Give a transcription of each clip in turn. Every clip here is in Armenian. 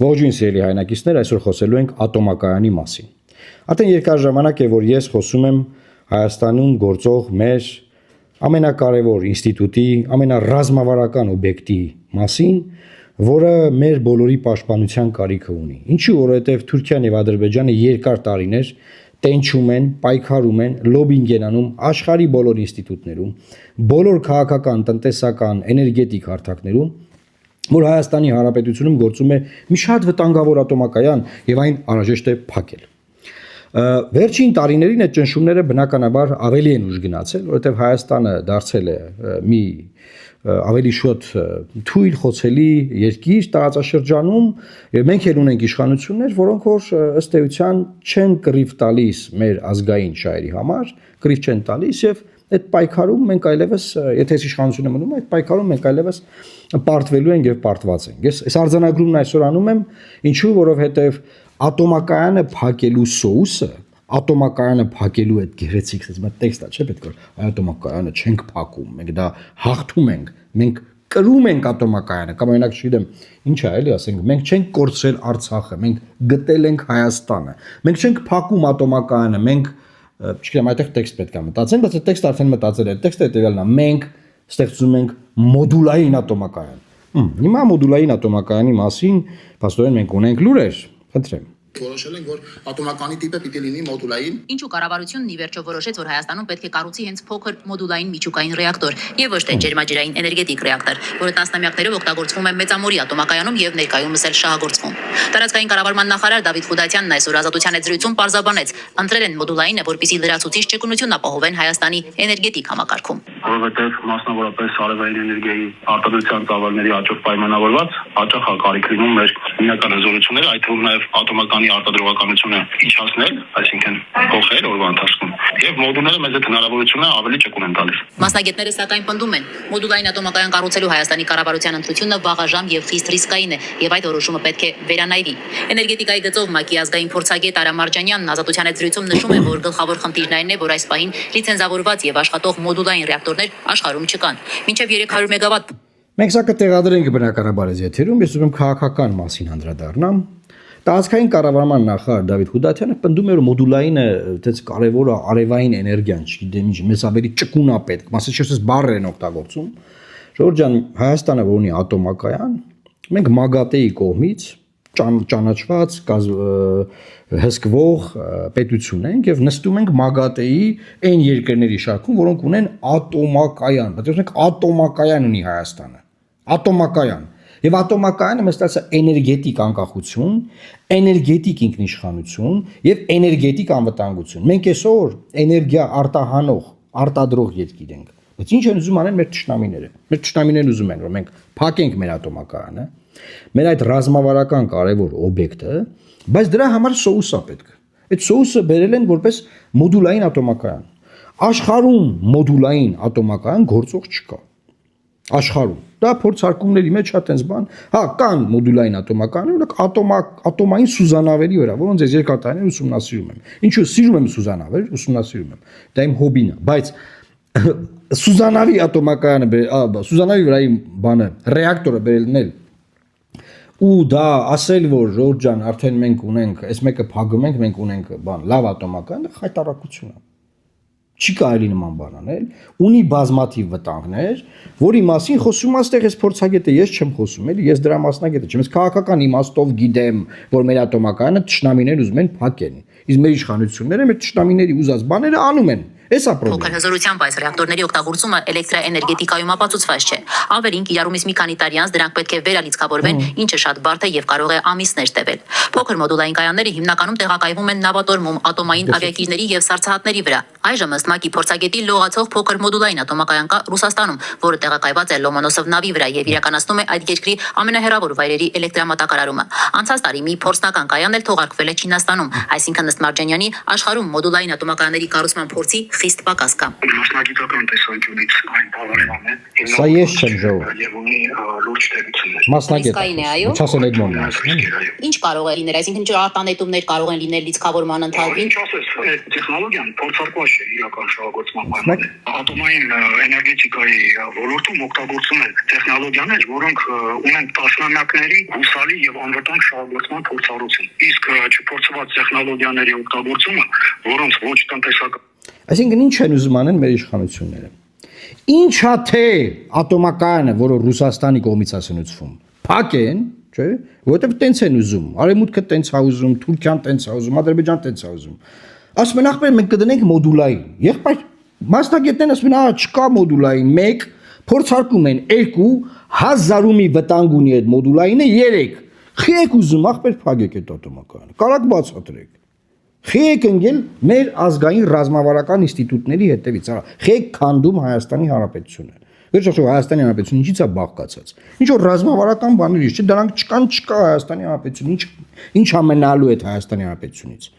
Ողջույն սիրելի հայրենակիցներ, այսօր խոսելու ենք ատոմակայանի մասին։ Արդեն երկար ժամանակ է, որ ես խոսում եմ Հայաստանում գործող մեր ամենակարևոր ինստիտուտի, ամենառազմավարական օբյեկտի մասին, որը մեր բոլորի պաշտպանության կարիքը ունի։ Ինչու, որովհետև Թուրքիան եւ Ադրբեջանը երկար տարիներ տենչում են, պայքարում են, լոբինգ են անում աշխարհի բոլոր ինստիտուտներում, բոլոր քաղաքական, տնտեսական, էներգետիկ հարթակներում, որ Հայաստանի Հանրապետությունում գործում է մի շատ վտանգավոր ատոմակայան եւ այն անհրաժեշտ է փակել։ Վերջին տարիներին այդ ճնշումները բնականաբար ավելի են ուժ գնացել, որովհետեւ Հայաստանը դարձել է մի ավելի շուտ թույլ խոցելի երկիր տարածաշրջանում եւ մենք էլ ունենք իշխանություններ, որոնք որ ըստ էության չեն կռիվ տալիս մեր ազգային շահերի համար, կռիվ չեն տալիս եւ այդ պայքարում մենք այլևս, եթե իշխանությունը մնում է, այդ պայքարում մենք այլևս պարտվելու ենք եւ պարտված ենք։ Ես այս արձանագրումն այսօր անում եմ, ինչու, որովհետեւ ատոմակայանը փակելու սոուսը, ատոմակայանը փակելու այդ գեղեցիկ ասած մի տեքստա, չէ՞ պետք է ատոմակայանը չենք փակում, մենք դա հաղթում ենք, մենք կրում ենք ատոմակայանը, կամ օրինակ չգիտեմ, ինչ է, էլի ասենք, մենք չենք կորցրել Արցախը, մենք գտել ենք Հայաստանը, մենք չենք փակում ատոմակայանը, մենք չգիտեմ, այդտեղ տեքստ պետք է մտածեն, բայց այդ տեքստը արդեն մտածել է, տեքստը հետևյալն է, մենք ստեղծում ենք մոդուլային ատոմակայան։ Հիմա մոդուլային ատոմակայանի մասին, փաստորեն մենք ունենք լուրեր, խնդրեմ։ Որոշել ենք, որ ատոմականի տիպը պիտի լինի մոդուլային։ Ինչու կառավարությունն ի վերջո որոշեց, որ Հայաստանում պետք է կառուցի հենց փոքր մոդուլային միջուկային ռեակտոր եւ ոչ թե ջերմաջրային էներգետիկ ռեակտոր, որը տասնամյակներով օգտագործվում է մեծամորի ատոմակայանում եւ ներկայումս էլ շահագործվում։ Տարածքային կառավարման նախարար Դավիթ Խուդատյանն այսօր Ազատության եթերում պարզաբանեց, ընտրել են մոդուլայինը, որպեսզի լրացուցիչ ճկունություն ապահովեն Հայաստանի էներգետիկ համակարգում։ Որովհետև մասնավորապես արևային էներգիայի արտադրության ծավալների աճով պայմանավորված հաճախ կարիք լինում մեր հիմնական հզորությունները, այդ թվում նաև ատոմականի արտադրողականությունը իջացնել, այսինքն փոխել օրվա ընթացքում, եւ մոդուլները մեզ այդ հնարավորությունը ավելի ճկուն են տալիս։ Մասնագետները սակայն պնդում են, մոդուլային ատոմակայան կառուցելու Հայաստանի կառավարության ընտրությունը վաղաժամ եւ խիստ ռիսկային է, եւ այդ որոշումը պետք է վերանայվի։ Էներգետիկայի գծով ՄԱԿ-ի ազգային փորձագետ Արա Մարջանյանն Ազատության եթերում նշում է, որ գլխավոր խնդիրն այն է, որ այս պահին լիցենզավորված եւ աշխատող մոդուլային ռեակտորներ աշխարհում չկան։ Մինչեւ 300 մեգավատ։ Մենք սա կտեղադրենք բնականաբար այս եթերում, ես ուզում եմ քաղաքական մասին հանդրադառնամ։ Տարածքային կառավարման նախարար Դավիթ Խուդատյանը պնդում է, որ մոդուլայինը այդպես կարևոր է արևային էներգիան, չգիտեմ ինչ, մեզ ավելի ճկուն է պետք, մասնավորապես բառեր են օգտագործում։ Ժողովուրդ ջան, Հայաստանը որ ունի ատոմակայան, մենք ՄԱԳԱՏԷ-ի կողմից ճանաչված հսկվող պետություն ենք եւ նստում ենք ՄԱԳԱՏԷ-ի այն երկրների շարքում, որոնք ունեն ատոմակայան, բայց մենք ատոմակայան ունի Հայաստանը, ատոմակայան։ Եվ ատոմակայանը մեզ տալիս է էներգետիկ անկախություն, էներգետիկ ինքնիշխանություն եւ էներգետիկ անվտանգություն։ Մենք այսօր էներգիա արտահանող, արտադրող երկիր ենք։ Բայց ինչ են ուզում անել մեր ճշտամիները։ Մեր ճշտամիներն ուզում են, որ մենք փակենք մեր ատոմակայանը, մեր այդ ռազմավարական կարևոր օբյեկտը, բայց դրա համար սոուս է պետք։ Այդ սոուսը բերել են որպես մոդուլային ատոմակայան։ Աշխարհում մոդուլային ատոմակայան գործող չկա։ Աշխարհում դա փորձարկումների մեջ հա տենց բան, հա կան մոդուլային ատոմականներ, օրինակ ատոմային սուզանավերի վրա, որոնց ես երկար տարիներ ուսումնասիրում եմ։ Ինչու սիրում եմ սուզանավեր, ուսումնասիրում եմ։ Դա իմ հոբին է, բայց սուզանավի ատոմակայանը, սուզանավի վրայի բանը, ռեակտորը բերելն էլ ու դա ասել, որ ժողովուրդ ջան, արդեն մենք ունենք, այս մեկը փակում ենք, մենք ունենք բան, լավ ատոմական, դա խայտարակություն է։ Չի կարելի նման բան անել, ունի բազմաթիվ վտանգներ, որի մասին խոսում աստեղ այս փորձագետը, ես չեմ խոսում, էլի, ես դրա մասնագետը չեմ, ես քաղաքական իմաստով գիտեմ, որ մեր ատոմակայանը թշնամիներ ուզում են փակեն, իսկ մեր իշխանությունները մեր թշնամիների ուզած բաները անում են։ Էսա պրոբլեմ։ Փոքր հզորությամբ այս ռեակտորների օգտագործումը էլեկտրաէներգետիկայում ապացուցված չէ։ Ավելին կիրառումից մի քանի տարի անց դրանք պետք է վերալիցքավորվեն, ինչը շատ բարդ է եւ կարող է ամիսներ տևել։ Փոքր մոդուլային կայանները հիմնականում տեղակայվում են նավատորմում, ատոմային ավիակիրների եւ սառցահատների վրա։ Այժմ ըստ ՄԱԿ-ի փորձագետի լողացող փոքր մոդուլային ատոմակայան կա Ռուսաստանում, որը տեղակայված է Լոմոնոսով նավի վրա եւ իրականացնում է այդ երկրի ամենահեռավոր վայրերի էլեկտրամատակարարումը։ Անցած տարի մի փորձնական կայան էլ թողարկվել է Չինաստանում, այսինքն ըստ Մարջանյանի աշխարհում մոդուլային ատոմակայանների կառուցման փորձի խիստ պակաս կա։ Մասնագիտական տեսանկյունից այն բավարարում է։ Սա ես չեմ ժողովուրդ։ Եվ ունի լուրջ տեղություններ։ Մասնագետ։ Իսկային է, այո։ Չասել Էդմոնդն է ասում։ Ինչ կարող է լինել, այսինքն արտանետումներ կարող են լինել լիցքավորման ընթացքում։ Ինչ ասես, այդ տեխնոլոգիան փորձարկված չէ իրական շահագործման պայմաններում։ Ատոմային էներգետիկայի ոլորտում օգտագործում են տեխնոլոգիաներ, որոնք ունեն տասնամյակների հուսալի եւ անվտանգ շահագործման փորձառություն։ Իսկ չփորձված տեխնոլոգիաների օգտագործումը, որոնց ոչ տնտեսական Այսինքն ինչ են ուզում անեն մեր իշխանությունները։ Ինչա թե ատոմակայանը, որը Ռուսաստանի կողմից է սնուցվում, փակեն, չէ՞, որովհետև տենց են ուզում։ Արևմուտքը տենց է ուզում, Թուրքիան տենց է ուզում, Ադրբեջան տենց է ուզում։ Ասում են ախպեր մենք կդնենք մոդուլային։ Եղբայր մասնագետներն ասում են, ահա չկա մոդուլային 1, փորձարկում են 2, 1000-ումի վտանգ ունի այդ մոդուլայինը 3։ Խի եք ուզում ախպեր փակեք այդ ատոմակայանը։ Կարակ բացատրեք։ Խի եք ընկել մեր ազգային ռազմավարական ինստիտուտների հետևից, հա, խի եք քանդում Հայաստանի Հանրապետությունը։ Վերջապես Հայաստանի Հանրապետությունը ինչից է բաղկացած։ Ինչ որ ռազմավարական բաներից, չէ, դրանք չկա Հայաստանի Հանրապետություն, ինչ ամենալու է Հայաստանի Հանրապետությունից։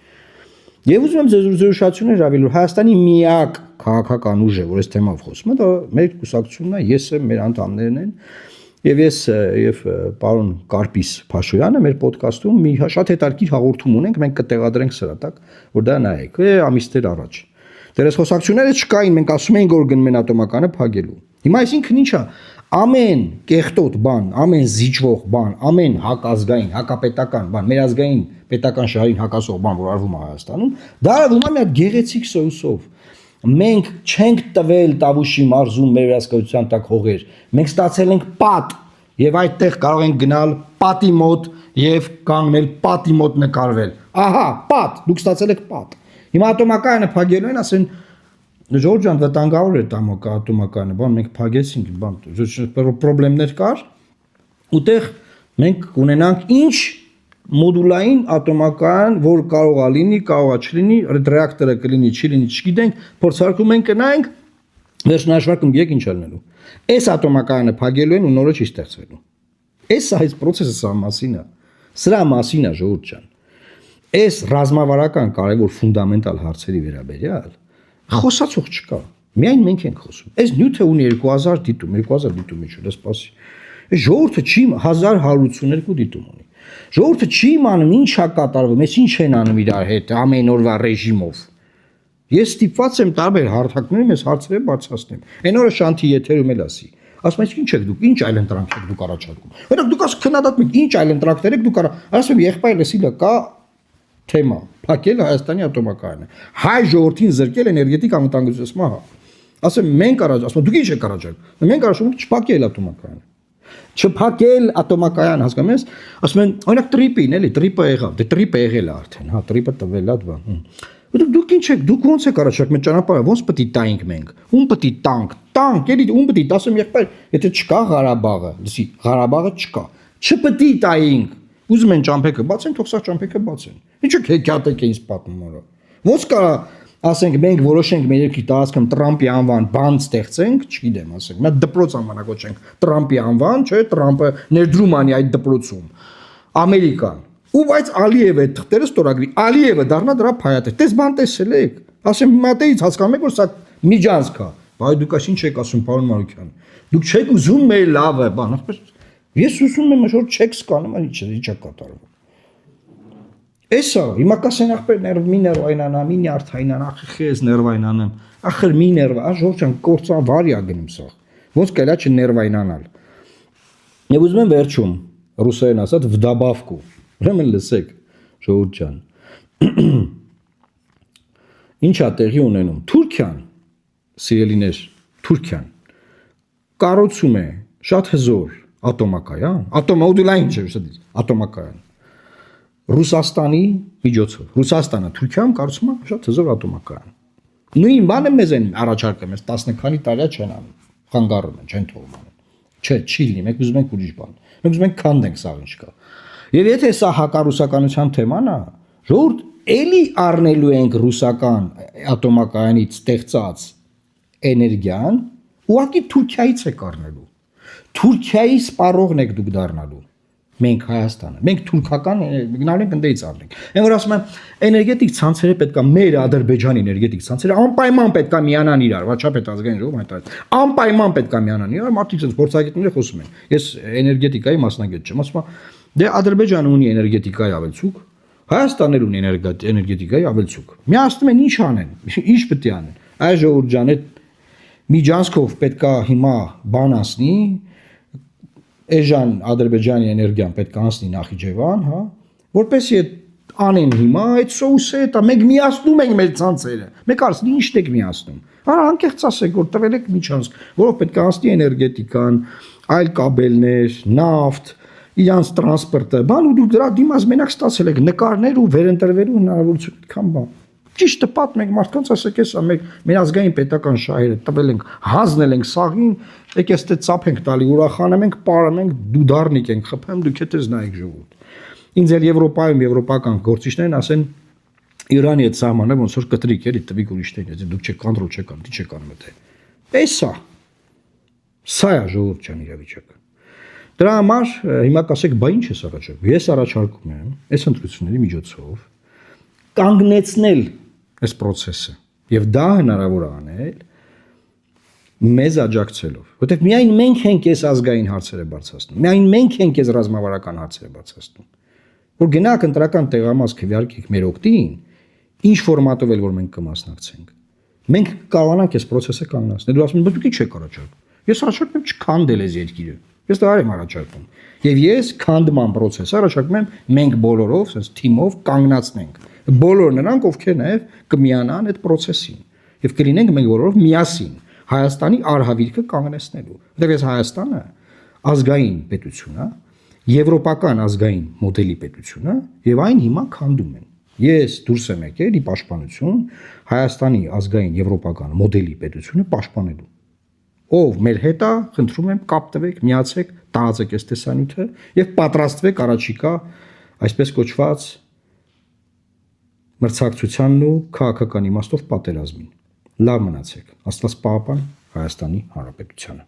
Եվ ուզում եմ ձեզ ուշադրություն հրավիրել, որ Հայաստանի միակ քաղաքական ուժը, որ այս թեմով խոսում է, դա մեր կուսակցությունն է, ես եմ, մեր անդամներն են։ Եվ ես եւ պարոն Կարպիս Փաշոյանը մեր ոդկասթում մի շատ հետաքրքիր հաղորդում ունենք, մենք կտեղադրենք սրա տակ, որ դա նայեք, ամիսներ առաջ։ Դեռ այս խոսակցությունները չկային, մենք ասում էինք, որ գնում են ատոմականը փակելու։ Հիմա այսինքն ի՞նչ է, ամեն կեղտոտ բան, ամեն զիջվող բան, ամեն հակազգային, հակապետական բան, մեր ազգային պետական շահերին հակասող բան, որ արվում է Հայաստանում, դա արվում է մի հատ գեղեցիկ սոուսով։ Մենք չենք տվել Տավուշի մարզում մեր վերահսկողության տակ հողեր։ Մենք ստացել ենք պատ եւ այդտեղ կարող ենք գնալ պատի մոտ եւ կանգնել պատի մոտ նկարվել։ Ահա, պատ, դուք ստացել եք պատ։ Հիմա ատոմակայանը փակելու են, ասեն Ժորժ ջան, վտանգավոր է ատոմակայանը, բան մենք փակեցինք, բան պրոբլեմներ կար։ Ուտեղ մենք ունենանք ինչ մոդուլային ատոմակայան, որ կարող է լինի, կարող է չլինի, ռեակտորը կլինի, չի լինի, չգիտենք, փորձարկում ենք կնայենք, վերջնահաշվարկում եք ինչ ալնելու։ Այս ատոմակայանը փակելու են ու նորը չի ստեղծվելու։ Այս այս process-ը սա մասին է։ Սրա մասին է ժողովուրդ ջան։ Այս ռազմավարական կարևոր ֆունդամենտալ հարցերի վերաբերյալ խոսացող չկա։ Միայն մենք ենք խոսում։ Այս նյութը ունի 2000 դիտում, 2000 դիտում ինչ որ սպասի։ Այս ժողովուրդը չի 1182 դիտում ունի։ Ժողովուրդը չի իմանում ինչ է կատարվում, այս ինչ են անում իրար հետ ամեն օրվա ռեժիմով։ Ես ստիպված եմ տարբեր հարթակներում այս հարցերը բարձրացնեմ։ Այն օրը Շանթի եթերում էլ ասի։ Ասում ես ինչ եք դուք, ինչ այլ ընտրանք եք դուք առաջարկում։ Որտեղ դուք ասում քննադատում եք, ինչ այլ ընտրանքներ եք դուք ասում եղբայր լսիլը կա թեմա, փակել Հայաստանի ատոմակայանը։ Հայ ժողովրդին զրկել էներգետիկ անվտանգության մահա։ Ասում մենք ասում դուք ինչ եք առաջարկում։ Մենք առաջարկում ենք չփակել ատոմակայանը։ Չփակել ատոմակայան, հասկանում ես, ասում են, օրինակ տրիպին, էլի, տրիպը եղավ, դե տրիպը եղել է արդեն, հա, տրիպը տվել է դա։ Դուք ինչ եք, դուք ոնց եք առաջարկում այդ ճանապարհը, ոնց պետք է տայինք մենք։ Ում պետք է տանք, էլի, ում պետք է, ասում եղբայր, եթե չկա Ղարաբաղը, լսի, Ղարաբաղը չկա։ Չպետք է տայինք։ Ուզում են ճամփեքը բացեն, թող սա ճամփեքը բացեն։ Ինչ եք հեքիաթ եք ինձ պատմում արա։ Ոնց կարա ասենք մենք որոշենք մեր երկրի տարածքում Տրամպի անվան բան ստեղծենք, չգիտեմ, ասենք, մի դպրոց անվանակոչենք Տրամպի անվան, չէ, Տրամպը ներդրում անի այդ դպրոցում։ Ամերիկան։ Ու բայց Ալիևը այդ թղթերը ստորագրի, Ալիևը դառնա դրա փայատը։ Տես բան տեսել եք։ Ասեմ մատեից հասկանում եք որ սա միջանցք է։ Բայ դուք ինչ եք ասում, պարոն Մարուկյան։ Դուք չեք ուզում մեր լավը, բան, ասես։ Ես ուզում եմ որ չեք սկանում, ինչ է կատարվում։ Էսա, հիմա կասեն ախպեր մի ներվայնանա, մի նյարդայնանա, ախր ներվայնանեմ, ախր մի ներվա, Ժորժ ջան, կործան վարի ա գնում սա, ոնց կարա չներվայնանալ։ Եվ ուզում եմ վերջում, ռուսերեն ասած վդաբավկու, ուրեմն լսեք, Ժորժ ջան, ինչ է տեղի ունենում, Թուրքիան, սիրելիներ, Թուրքիան, կառուցում է շատ հզոր ատոմակայան, ատոմոդուլային չէ, ատոմակայան, Ռուսաստանի միջոցով, Ռուսաստանը Թուրքիայում կարծում եմ շատ հզոր ատոմակայան։ Նույն բանը մեզ են առաջարկում, այս 10 քանի տարի չեն անում, խանգարում են, չեն թողում անում։ Չէ, չի լինի, մենք ուզում ենք ուրիշ բան։ Մենք ուզում ենք քանդենք սա ինչ կա։ Եվ եթե սա հակառուսականության թեման է, ժողովուրդ էլի առնելու ենք ռուսական ատոմակայանից ստեղծած էներգիան, ուղղակի Թուրքիայից եք առնելու։ Թուրքիայի սպառողն եք դուք դառնալու։ Մենք Հայաստանը, մենք թուրքական գնալու ենք ընդդեից առնենք։ Այն որ ասում եմ, էներգետիկ ցանցերը պետքա մեր Ադրբեջանի էներգետիկ ցանցերը անպայման պետքա միանան իրար, վաչապետ ազգային ժողով հայտարարել։ Անպայման պետքա միանան իրար, մարդիկ sense փորձագետները խոսում են։ Ես էներգետիկայի մասնագետ չեմ, ասում եմ, դե Ադրբեջանը ունի էներգետիկայի ավելցուկ, Հայաստանն էլ ունի էներգետիկայի ավելցուկ։ Միացնում են ինչ անեն, ինչ պետք է անեն։ Այ ժողովուրդ ջան, այդ միջանցքով պետքա հիմա բան ասնի Էժան Ադրբեջանի էներգիան պետք է անցնի Նախիջևան, հա, որպեսզի այդ անեն հիմա այդ սոուսը դա մենք միացնում ենք մեր ցանցերը։ Մեկ արսնի ինչ եք միացնում։ Արա անկեղծ ասեք, որ տվել եք միջանցք, որով պետք է անցնի էներգետիկան, այլ կաբելներ, նավթ, իրանց տրանսպորտը, բան ու դուք դրա դիմաց մենակ ստացել եք նկարներ ու վերընտրվելու հնարավորություն այդքան բան։ Ճիշտը պատմեք մարդկանց, ասեք, էս մեր ազգային պետական շահերը տվել ենք, հանձնել ենք սաղին, եկես դե ծափենք տալի, ուրախանում ենք, պարում ենք, դուդարնիկ ենք խփեմ, դուք հետս նայեք ժողովուրդ։ Ինձ էլ Եվրոպայում եվրոպական գործիչներն ասեն Իրանի այդ սահմանը ոնց որ կտրիկ էլի տվիկ ուրիշներին, եթե դուք չեք կոնտրոլ չեք անում, չեք անում դա։ Էսա։ Սա է ժողովուրդ ջան իրավիճակը։ Դրա համար հիմա կասեք, բա ինչ է առաջարկում։ Ես առաջարկում եմ այս ընտրությունների միջոցով կանգնեցնել այս process-ը եւ դա հնարավոր է անել մեզ աջակցելով, որտեղ միայն մենք ենք այս ազգային հարցերը բարձրացնում, միայն մենք ենք այս ռազմավարական հարցերը բարձրացնում, որ գնաք ընտրական տեղամաս քվեարկեք մեր օգտին, ինչ ֆորմատով էլ որ մենք կմասնակցենք, մենք կարողանանք այս process-ը կանգնեցնել։ Դու ասում ես, դուք ի՞նչ եք առաջարկում։ Ես առաջարկում եմ չքանդել այս երկիրը։ Ես դա եմ առաջարկում։ Եվ ես քանդման process-ը առաջարկում եմ մենք բոլորով, ասես թիմով կանգնացնենք։ Բոլոր նրանք, ովքեր նաև կմիանան այդ process-ին եւ կլինենք մենք բոլորով միասին Հայաստանի արհավիրքը կանգնեցնելու։ Որտեղ այս Հայաստանը ազգային պետություն է, եվրոպական ազգային մոդելի պետություն է եւ այն հիմա քանդում են։ Ես դուրս եմ եկել ի պաշտպանություն Հայաստանի ազգային եվրոպական մոդելի պետությունը պաշտպանելու։ Ով մեր հետ է, խնդրում եմ կապ տվեք, միացեք, տարածեք այս տեսանյութը եւ պատրաստվեք առաջիկա այսպես կոչված մրցակցությանն ու քաղաքական իմաստով պատերազմին։ Լավ մնացեք։ Աստված պահապան Հայաստանի Հանրապետությանը։